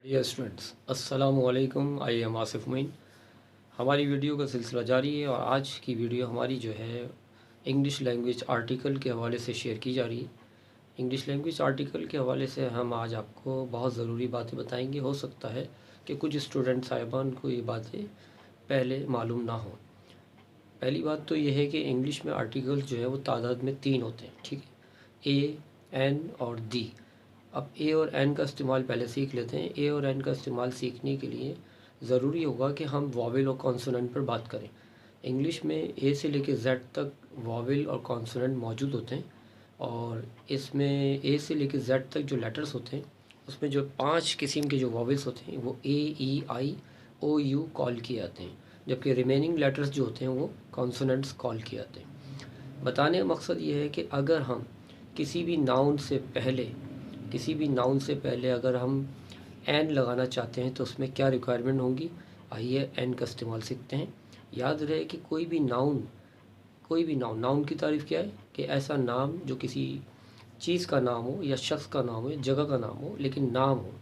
Dear students, अस्सलामु अलैकुम। आई एम आसिफ मोइन। हमारी वीडियो का सिलसिला जारी है और आज की वीडियो हमारी जो है इंग्लिश लैंग्वेज आर्टिकल के हवाले से शेयर की जा रही है। इंग्लिश लैंग्वेज आर्टिकल के हवाले से हम आज आपको बहुत ज़रूरी बातें बताएंगे। हो सकता है कि कुछ स्टूडेंट साहिबान को ये बातें पहले मालूम ना हो। पहली बात तो ये है कि इंग्लिश में आर्टिकल्स जो है वो तादाद में 3 होते हैं, ठीक है। ए, एन और दी। अब ए और एन का इस्तेमाल पहले सीख लेते हैं। ए और एन का इस्तेमाल सीखने के लिए ज़रूरी होगा कि हम वॉवेल और कॉन्सोनेंट पर बात करें। इंग्लिश में ए से लेकर जेड तक वॉवेल और कॉन्सोनेंट मौजूद होते हैं और इसमें ए से लेकर जेड तक जो लेटर्स होते हैं उसमें जो 5 किस्म के जो वॉवेल्स होते हैं वो ए, ई, आई, ओ, यू कॉल किए जाते हैं, जबकि रिमेनिंग लेटर्स जो होते हैं वो कॉन्सोनेंट्स कॉल किए जाते हैं। बताने का मकसद ये है कि अगर हम किसी भी नाउन से पहले अगर हम एन लगाना चाहते हैं तो उसमें क्या रिक्वायरमेंट होंगी। आइए एन का इस्तेमाल सीखते हैं। याद रहे कि कोई भी नाउन की तारीफ़ क्या है कि ऐसा नाम जो किसी चीज़ का नाम हो या शख्स का नाम हो या जगह का नाम हो, लेकिन नाम हो।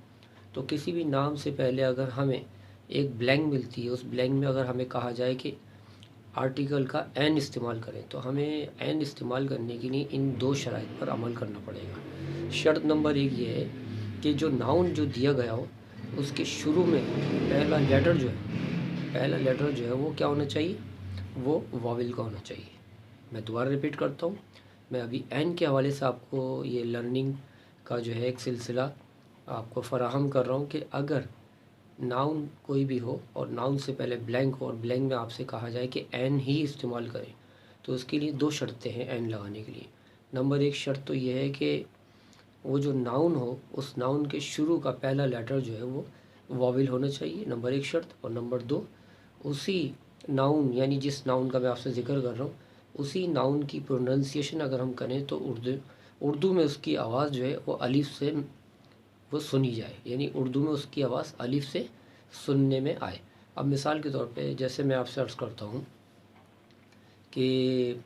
तो किसी भी नाम से पहले अगर हमें एक ब्लैंक मिलती है, उस ब्लैंक में अगर हमें कहा जाए कि आर्टिकल का एन इस्तेमाल करें, तो हमें एन इस्तेमाल करने के लिए इन 2 शराइत पर अमल करना पड़ेगा। शर्त नंबर 1 ये है कि जो नाउन जो दिया गया हो उसके शुरू में पहला लेटर जो है वो क्या होना चाहिए, वो वॉवेल का होना चाहिए। मैं दोबारा रिपीट करता हूँ। मैं अभी एन के हवाले से आपको ये लर्निंग का जो है एक सिलसिला आपको फ़राहम कर रहा हूँ कि अगर नाउन कोई भी हो और नाउन से पहले ब्लैंक हो और ब्लैंक में आपसे कहा जाए कि एन ही इस्तेमाल करें, तो उसके लिए 2 शर्तें हैं एन लगाने के लिए। नंबर 1 शर्त तो ये है कि वो जो नाउन हो उस नाउन के शुरू का पहला लेटर जो है वो वॉवेल होना चाहिए, नंबर 1 शर्त। और नंबर 2, उसी नाउन यानी जिस नाउन का मैं आपसे ज़िक्र कर रहा हूँ उसी नाउन की प्रोनाउंसिएशन अगर हम करें तो उर्दू में उसकी आवाज़ जो है वो अलिफ से वो सुनी जाए, यानी उर्दू में उसकी आवाज़ अलिफ से सुनने में आए। अब मिसाल के तौर पे जैसे मैं आपसे अर्ज़ करता हूँ कि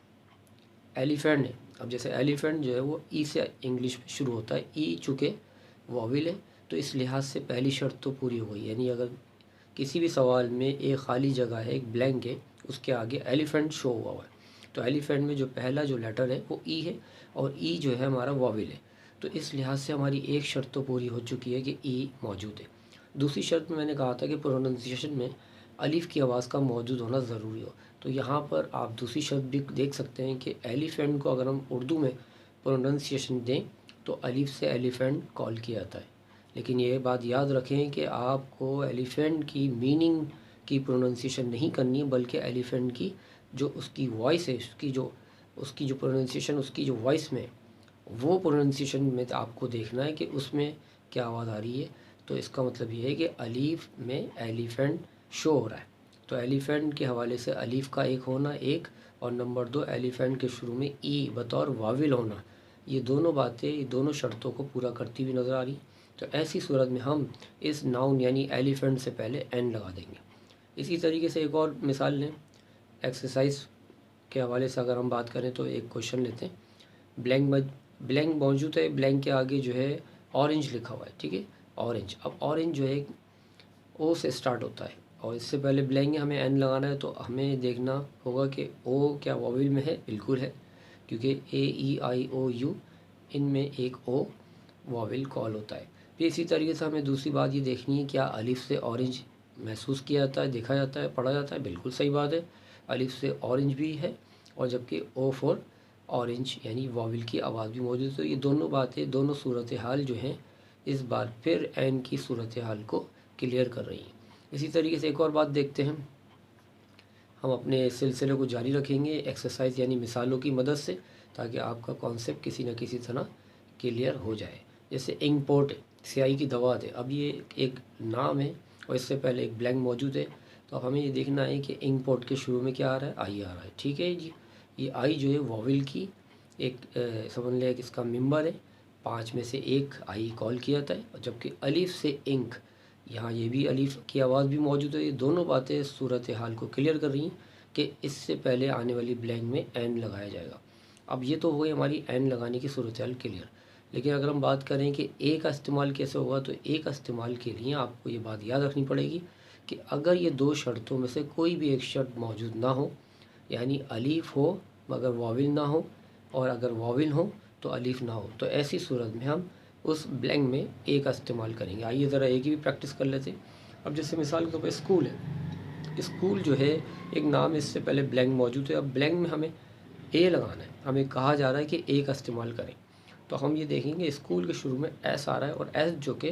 एलिफेंट है। अब जैसे एलिफेंट जो है वो ई से इंग्लिश में शुरू होता है, ई चूँकि वॉवेल है तो इस लिहाज से पहली शर्त तो पूरी हो गई। यानी अगर किसी भी सवाल में एक खाली जगह है, एक ब्लैंक है, उसके आगे एलिफेंट शो हुआ है, तो एलिफेंट में जो पहला जो लेटर है वो ई है और ई जो है हमारा वॉवेल है। तो इस लिहाज से हमारी एक शर्त तो पूरी हो चुकी है कि ई मौजूद है। दूसरी शर्त में मैंने कहा था कि प्रोनाउंसिएशन में अलिफ की आवाज़ का मौजूद होना ज़रूरी हो। तो यहाँ पर आप दूसरी शर्त भी देख सकते हैं कि एलिफेंट को अगर हम उर्दू में प्रोनाउंसिएशन दें तो अलिफ से एलिफेंट कॉल किया जाता है। लेकिन ये बात याद रखें कि आपको एलिफेंट की मीनिंग की प्रोनाउंसिएशन नहीं करनी है, बल्कि एलिफेंट की जो उसकी वॉइस है, उसकी जो प्रोनाउंसिएशन उसकी जो वॉइस में, वो प्रोनाउंसिएशन में आपको देखना है कि उसमें क्या आवाज़ आ रही है। तो इसका मतलब ये है कि अलीफ में एलिफेंट शो हो रहा है, तो एलिफेंट के हवाले से अलीफ का एक होना एक, और नंबर 2 एलिफेंट के शुरू में ई बतौर वाविल होना, ये दोनों बातें, ये दोनों शर्तों को पूरा करती हुई नज़र आ रही। तो ऐसी सूरत में हम इस नाउन यानी एलिफेंट से पहले एन लगा देंगे। इसी तरीके से एक और मिसाल लें। एक्सरसाइज के हवाले से अगर हम बात करें तो एक क्वेश्चन लेते हैं। ब्लैंक मौजूद है, ब्लैंक के आगे जो है ऑरेंज लिखा हुआ है, ठीक है, ऑरेंज। अब ऑरेंज जो है ओ से स्टार्ट होता है और इससे पहले ब्लैंक है, हमें एन लगाना है, तो हमें देखना होगा कि ओ क्या वॉवेल में है। बिल्कुल है, क्योंकि ए, ई, आई, ओ, यू इनमें एक ओ वॉवेल कॉल होता है। फिर इसी तरीके से हमें दूसरी बात ये देखनी है, क्या अलिफ से ऑरेंज महसूस किया जाता है, देखा जाता है, पढ़ा जाता है। बिल्कुल सही बात है, अलिफ से ऑरेंज भी है, और जबकि ओ फॉर ऑरेंज यानी वॉवेल की आवाज़ भी मौजूद है। तो ये दोनों बातें, दोनों सूरत हाल जो हैं इस बार फिर एन की सूरत हाल को क्लियर कर रही हैं। इसी तरीके से एक और बात देखते हैं। हम अपने सिलसिले को जारी रखेंगे एक्सरसाइज यानी मिसालों की मदद से, ताकि आपका कॉन्सेप्ट किसी न किसी तरह क्लियर हो जाए। जैसे इंकपोर्ट है, स्याही की दवा है। अब ये एक नाम है और इससे पहले एक ब्लैंक मौजूद है, तो अब हमें ये देखना है कि इंकपोर्ट के शुरू में क्या आ रहा है, आई आ रहा है, ठीक है जी। ये आई जो है वॉवेल की एक समझ लें कि इसका मेंबर है, 5 में से एक आई कॉल किया जाता है। और जबकि अलिफ से इंक, यहाँ ये भी अलिफ की आवाज़ भी मौजूद है। ये दोनों बातें सूरत हाल को क्लियर कर रही हैं कि इससे पहले आने वाली ब्लैंक में एन लगाया जाएगा। अब ये तो हो गई हमारी एन लगाने की सूरत हाल क्लियर। लेकिन अगर हम बात करें कि ए का इस्तेमाल कैसे होगा, तो ए का इस्तेमाल के लिए आपको ये बात याद रखनी पड़ेगी कि अगर ये दो शर्तों में से कोई भी एक शर्त मौजूद ना हो, यानी अलीफ हो मगर वाविल ना हो, और अगर वाविल हो तो अलीफ ना हो, तो ऐसी सूरत में हम उस ब्लैंक में ए का इस्तेमाल करेंगे। आइए ज़रा ए की भी प्रैक्टिस कर लेते हैं। अब जैसे मिसाल के तौर पर स्कूल है, स्कूल जो है एक नाम है, इससे पहले ब्लैंक मौजूद है। अब ब्लैंक में हमें ए लगाना है, हमें कहा जा रहा है कि ए का इस्तेमाल करें। तो हम ये देखेंगे स्कूल के शुरू में एस आ रहा है, और एस जो कि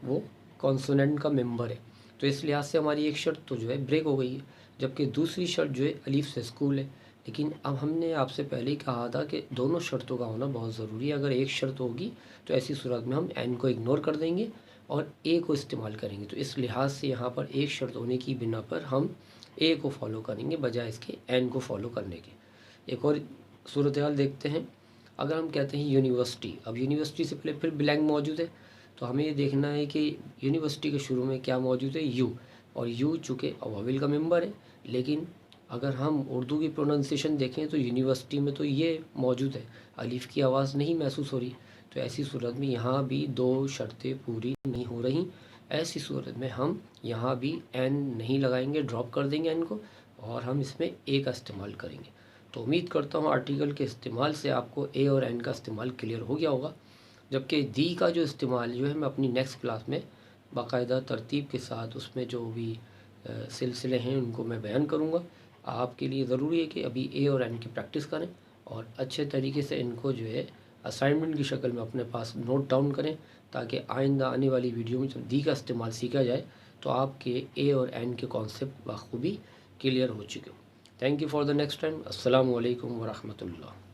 वो कॉन्सोनेंट का मेंबर है, तो इस लिहाज से हमारी एक शर्त तो जो है ब्रेक हो गई है। जबकि दूसरी शर्त जो है अलीफ से स्कूल है। लेकिन अब हमने आपसे पहले ही कहा था कि दोनों शर्तों का होना बहुत ज़रूरी है। अगर एक शर्त होगी तो ऐसी सूरत में हम एन को इग्नोर कर देंगे और ए को इस्तेमाल करेंगे। तो इस लिहाज से यहाँ पर एक शर्त होने की बिना पर हम ए को फॉलो करेंगे बजाय इसके एन को फॉलो करने के। एक और सूरत हाल देखते हैं। अगर हम कहते हैं यूनिवर्सिटी, अब यूनिवर्सिटी से पहले फिर ब्लैंक मौजूद है, तो हमें ये देखना है कि यूनिवर्सिटी के शुरू में क्या मौजूद है, यू, और यू चूँकि वाविल का मेंबर है। लेकिन अगर हम उर्दू की प्रोनाउंसिएशन देखें तो यूनिवर्सिटी में तो ये मौजूद है, अलीफ की आवाज़ नहीं महसूस हो रही। तो ऐसी सूरत में यहाँ भी दो शर्तें पूरी नहीं हो रही। ऐसी सूरत में हम यहाँ भी एन नहीं लगाएंगे, ड्रॉप कर देंगे एन को, और हम इसमें ए का इस्तेमाल करेंगे। तो उम्मीद करता हूँ आर्टिकल के इस्तेमाल से आपको ए और एन का इस्तेमाल क्लियर हो गया होगा। जबकि दी का जो इस्तेमाल जो है मैं अपनी नेक्स्ट क्लास में बाकायदा तरतीब के साथ उसमें जो भी सिलसिले हैं उनको मैं बयान करूँगा। आपके लिए ज़रूरी है कि अभी ए और एन की प्रैक्टिस करें और अच्छे तरीके से इनको जो है असाइनमेंट की शक्ल में अपने पास नोट डाउन करें, ताकि आइंदा आने वाली वीडियो में जब दी का इस्तेमाल सीखा जाए तो आपके ए और एन के कॉन्सेप्ट बखूबी क्लियर हो चुके हो। Thank you for the next time. अस्सलामु अलैकुम वरहमतुल्लाह।